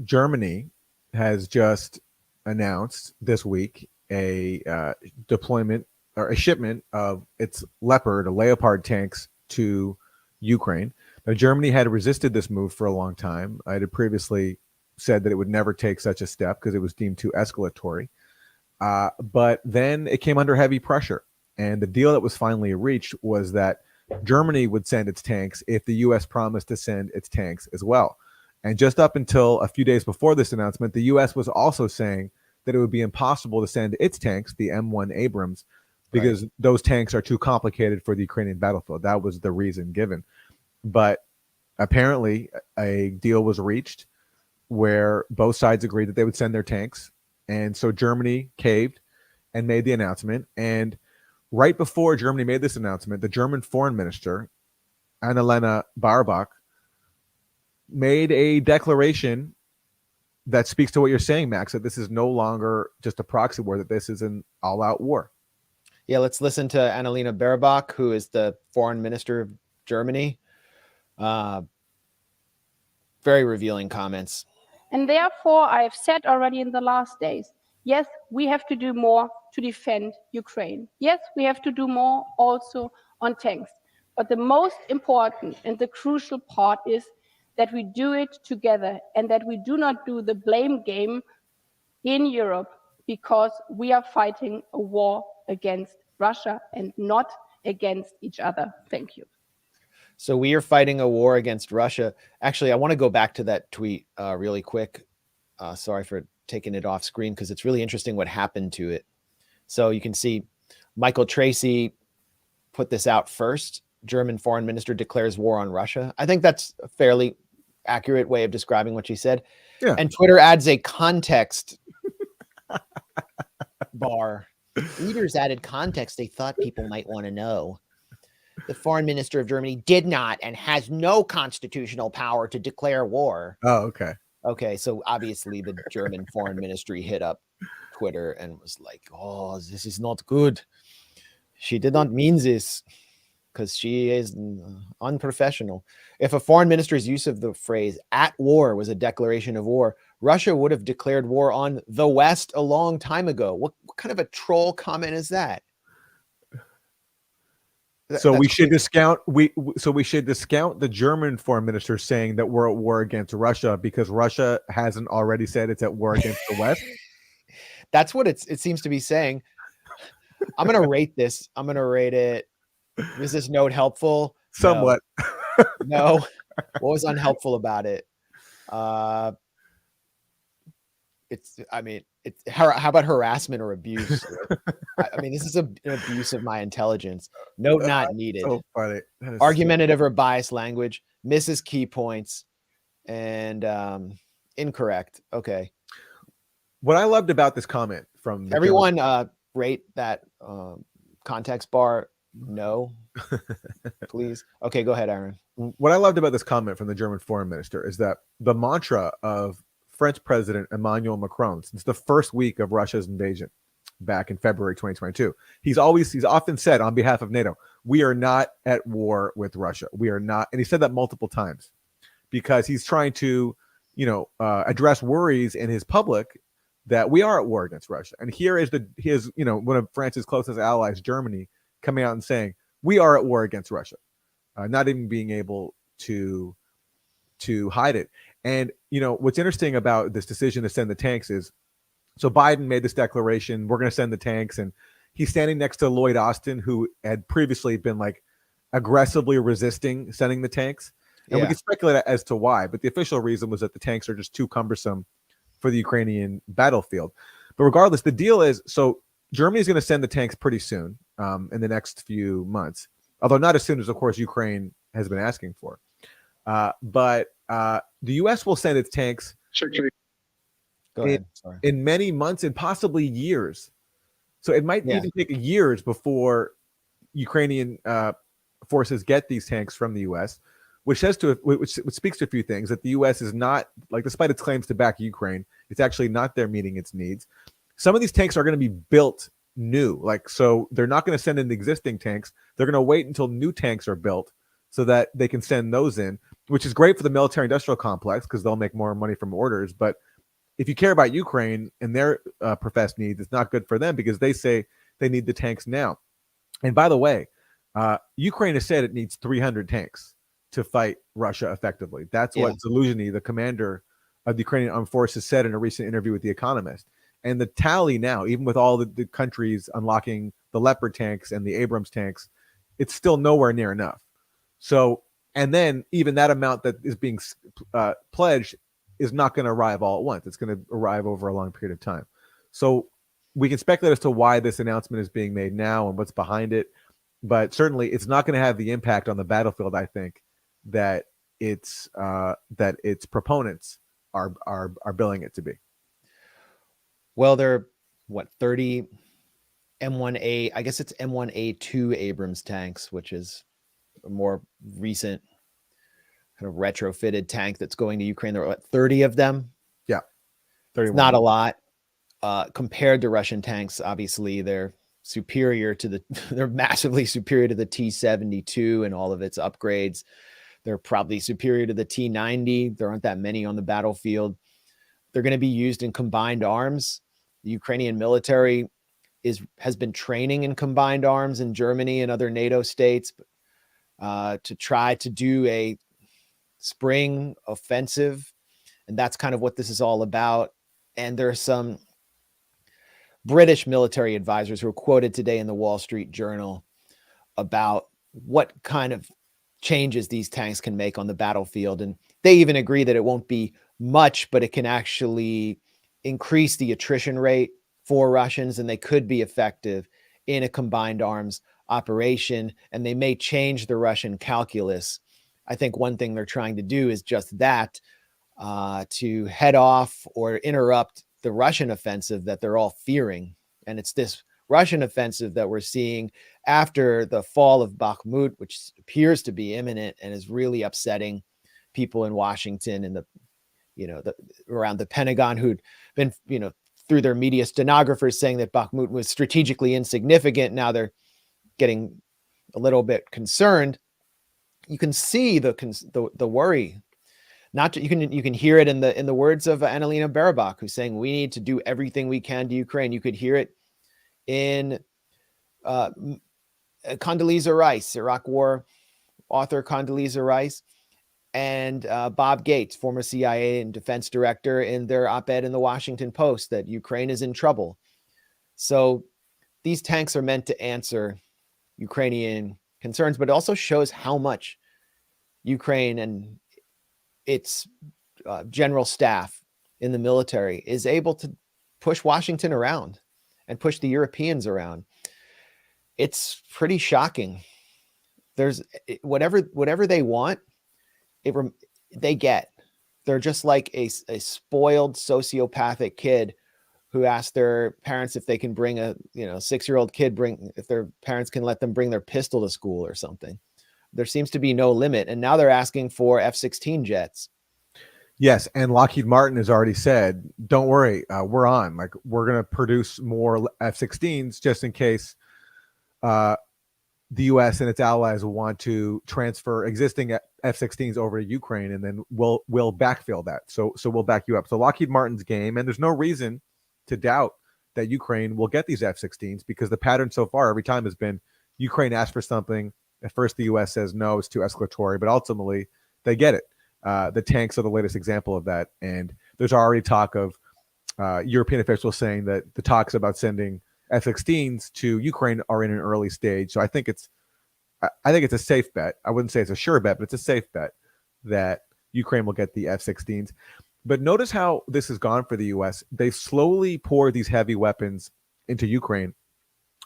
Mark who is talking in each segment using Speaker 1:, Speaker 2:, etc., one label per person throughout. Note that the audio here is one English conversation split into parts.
Speaker 1: Germany has just announced this week a deployment or a shipment of its Leopard, or Leopard tanks to Ukraine. Now, Germany had resisted this move for a long time. I had previously said that it would never take such a step because it was deemed too escalatory. But then it came under heavy pressure. And the deal that was finally reached was that Germany would send its tanks if the U.S. promised to send its tanks as well. And just up until a few days before this announcement, the U.S. was also saying that it would be impossible to send its tanks, the M1 Abrams, because those tanks are too complicated for the Ukrainian battlefield. That was the reason given. But apparently a deal was reached where both sides agreed that they would send their tanks. And so Germany caved and made the announcement. And right before Germany made this announcement, the German foreign minister, Annalena Baerbock, made a declaration that speaks to what you're saying, Max, that this is no longer just a proxy war, that this is an all-out war.
Speaker 2: Yeah, let's listen to Annalena Baerbock, who is the foreign minister of Germany. Very revealing comments.
Speaker 3: And therefore, I have said already in the last days, yes, we have to do more to defend Ukraine. Yes, we have to do more also on tanks. But the most important and the crucial part is that we do it together and that we do not do the blame game in Europe, because we are fighting a war against Russia and not against each other. Thank you.
Speaker 2: So we are fighting a war against Russia. Actually, I want to go back to that tweet really quick. Sorry for taking it off screen, because it's really interesting what happened to it. So you can see Michael Tracy put this out first. German foreign minister declares war on Russia. I think that's a fairly accurate way of describing what she said. Yeah. And Twitter adds a context bar. Readers added context they thought people might want to know. The foreign minister of Germany did not and has no constitutional power to declare war.
Speaker 1: Oh, okay.
Speaker 2: Okay, so obviously the German foreign ministry hit up Twitter and was like, oh, this is not good. She did not mean this, because she is unprofessional. If a foreign minister's use of the phrase "at war" was a declaration of war, Russia would have declared war on the West a long time ago. What kind of a troll comment is that?
Speaker 1: So we should discount the German foreign minister saying that we're at war against Russia because Russia hasn't already said it's at war against the West.
Speaker 2: That's what it seems to be saying. I'm going to rate this. I'm going to rate it. Is this note helpful?
Speaker 1: Somewhat.
Speaker 2: No. What was unhelpful about it? How about harassment or abuse? I mean, this is an abuse of my intelligence. Note not needed.
Speaker 1: So funny.
Speaker 2: Argumentative or biased language, misses key points, and incorrect. Okay.
Speaker 1: What I loved about this comment from
Speaker 2: everyone, rate that context bar. No, please. Okay, go ahead, Aaron.
Speaker 1: What I loved about this comment from the German foreign minister is that the mantra of French President Emmanuel Macron, since the first week of Russia's invasion back in February 2022, he's often said on behalf of NATO, we are not at war with Russia. We are not. And he said that multiple times because he's trying to, address worries in his public that we are at war against Russia. And here is one of France's closest allies, Germany, coming out and saying we are at war against Russia, not even being able to hide it. And what's interesting about this decision to send the tanks is, so Biden made this declaration, we're going to send the tanks, and he's standing next to Lloyd Austin, who had previously been aggressively resisting sending the tanks. And we can speculate as to why, but the official reason was that the tanks are just too cumbersome for the Ukrainian battlefield. But regardless, the deal is, so Germany is going to send the tanks pretty soon, in the next few months, although not as soon as, of course, Ukraine has been asking for. But the U.S. will send its tanks in many months and possibly years. So it might even take years before Ukrainian forces get these tanks from the U.S., which speaks to a few things, that the U.S. is not, despite its claims to back Ukraine, it's actually not there meeting its needs. Some of these tanks are going to be built new, so they're not going to send in the existing tanks. They're going to wait until new tanks are built so that they can send those in, which is great for the military industrial complex because they'll make more money from orders. But if you care about Ukraine and their professed needs, it's not good for them because they say they need the tanks now. And by the way, Ukraine has said it needs 300 tanks to fight Russia effectively. That's what Zaluzhny, the commander of the Ukrainian armed forces, said in a recent interview with The Economist. And the tally now, even with all the countries unlocking the Leopard tanks and the Abrams tanks, it's still nowhere near enough. So, and then even that amount that is being pledged is not going to arrive all at once. It's going to arrive over a long period of time. So we can speculate as to why this announcement is being made now and what's behind it. But certainly it's not going to have the impact on the battlefield, I think, that its proponents are billing it to be.
Speaker 2: Well, they're 30 M1A, I guess it's M1A2 Abrams tanks, which is a more recent kind of retrofitted tank that's going to Ukraine. There are 30 of them.
Speaker 1: Yeah. 31.
Speaker 2: It's not a lot. Compared to Russian tanks, obviously they're they're massively superior to the T-72 and all of its upgrades. They're probably superior to the T-90. There aren't that many on the battlefield. They're going to be used in combined arms. The Ukrainian military has been training in combined arms in Germany and other NATO states to try to do a spring offensive. And that's kind of what this is all about. And there are some British military advisors who were quoted today in the Wall Street Journal about what kind of changes these tanks can make on the battlefield. And they even agree that it won't be much, but it can actually increase the attrition rate for Russians, and they could be effective in a combined arms operation, and they may change the Russian calculus. I think one thing they're trying to do is just that, to head off or interrupt the Russian offensive that they're all fearing. And it's this Russian offensive that we're seeing after the fall of Bakhmut, which appears to be imminent and is really upsetting people in Washington and around the Pentagon, who'd been, through their media stenographers saying that Bakhmut was strategically insignificant. Now they're getting a little bit concerned. You can see the worry. You can hear it in the words of Annalena Baerbock, who's saying we need to do everything we can to Ukraine. You could hear it in Condoleezza Rice, Iraq War author Condoleezza Rice, and Bob Gates, former CIA and defense director, in their op-ed in the Washington Post that Ukraine is in trouble. So these tanks are meant to answer Ukrainian concerns, but it also shows how much Ukraine and its general staff in the military is able to push Washington around and push the Europeans around. It's pretty shocking. There's whatever they want, they get. They're just like a spoiled sociopathic kid who asks their parents if they can bring a 6-year-old kid, if their parents can let them bring their pistol to school or something. There seems to be no limit. And now they're asking for F-16 jets.
Speaker 1: Yes. And Lockheed Martin has already said, don't worry, we're on. Like, we're going to produce more F-16s just in case the U.S. and its allies will want to transfer existing F-16s over to Ukraine, and then we'll backfill that. So we'll back you up. So Lockheed Martin's game, and there's no reason to doubt that Ukraine will get these F-16s, because the pattern so far every time has been Ukraine asks for something. At first, the U.S. says no, it's too escalatory, but ultimately they get it. The tanks are the latest example of that. And there's already talk of European officials saying that the talks about sending F-16s to Ukraine are in an early stage. So I think it's a safe bet. I wouldn't say it's a sure bet, but it's a safe bet that Ukraine will get the F-16s. But notice how this has gone for the U.S. They've slowly poured these heavy weapons into Ukraine,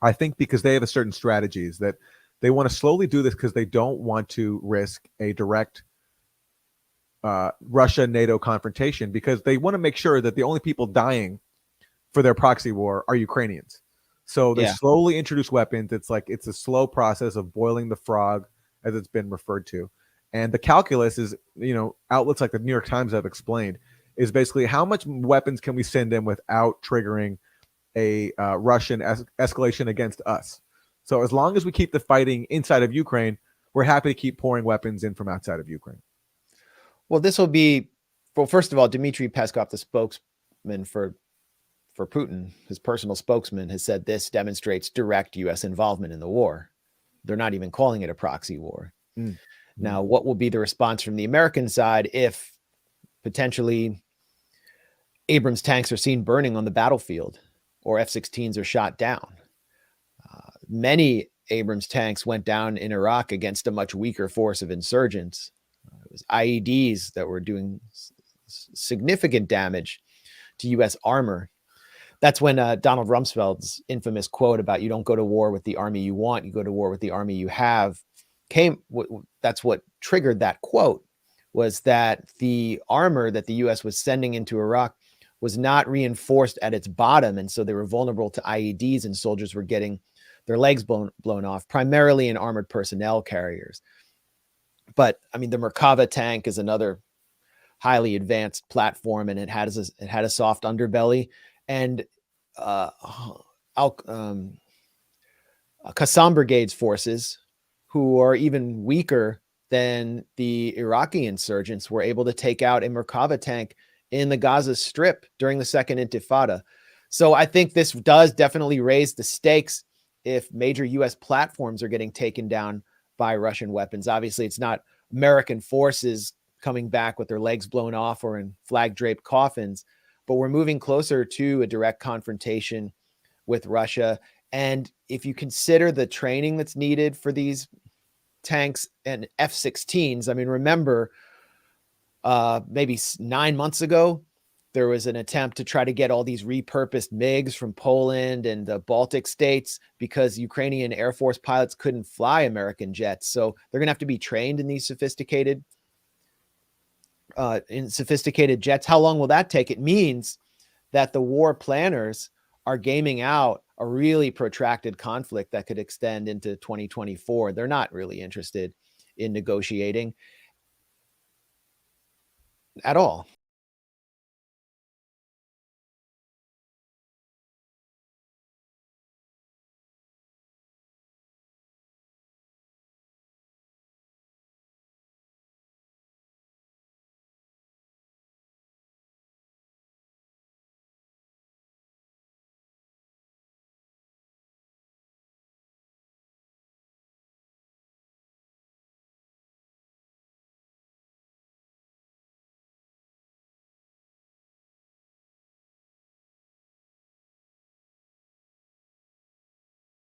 Speaker 1: I think because they have a certain strategies that they want to slowly do this because they don't want to risk a direct Russia-NATO confrontation, because they want to make sure that the only people dying for their proxy war are Ukrainians. So they slowly introduce weapons. It's a slow process of boiling the frog, as it's been referred to. And the calculus is, outlets like the New York Times have explained, is basically how much weapons can we send in without triggering a Russian escalation against us. So as long as we keep the fighting inside of Ukraine, we're happy to keep pouring weapons in from outside of Ukraine.
Speaker 2: Well, this will be, well, first of all, Dmitry Peskov, the spokesman for Putin, his personal spokesman, has said this demonstrates direct U.S. involvement in the war. They're not even calling it a proxy war.
Speaker 1: Mm.
Speaker 2: Now, what will be the response from the American side if potentially Abrams tanks are seen burning on the battlefield or F-16s are shot down? Many Abrams tanks went down in Iraq against a much weaker force of insurgents. It was IEDs that were doing significant damage to U.S. armor. That's when Donald Rumsfeld's infamous quote about "you don't go to war with the army you want, you go to war with the army you have" came. That's what triggered that quote, was that the armor that the U.S. was sending into Iraq was not reinforced at its bottom, and so they were vulnerable to IEDs, and soldiers were getting their legs blown off, primarily in armored personnel carriers. But I mean, the Merkava tank is another highly advanced platform, and it had a soft underbelly. And Qassam Brigade's forces, who are even weaker than the Iraqi insurgents, were able to take out a Merkava tank in the Gaza Strip during the Second Intifada. So I think this does definitely raise the stakes if major U.S. platforms are getting taken down by Russian weapons. Obviously, it's not American forces coming back with their legs blown off or in flag-draped coffins, but we're moving closer to a direct confrontation with Russia. And if you consider the training that's needed for these tanks and F-16s, I mean, remember, maybe 9 months ago, there was an attempt to try to get all these repurposed MiGs from Poland and the Baltic states because Ukrainian Air Force pilots couldn't fly American jets. So they're going to have to be trained in these sophisticated jets. How long will that take? It means that the war planners are gaming out a really protracted conflict that could extend into 2024. They're not really interested in negotiating at all.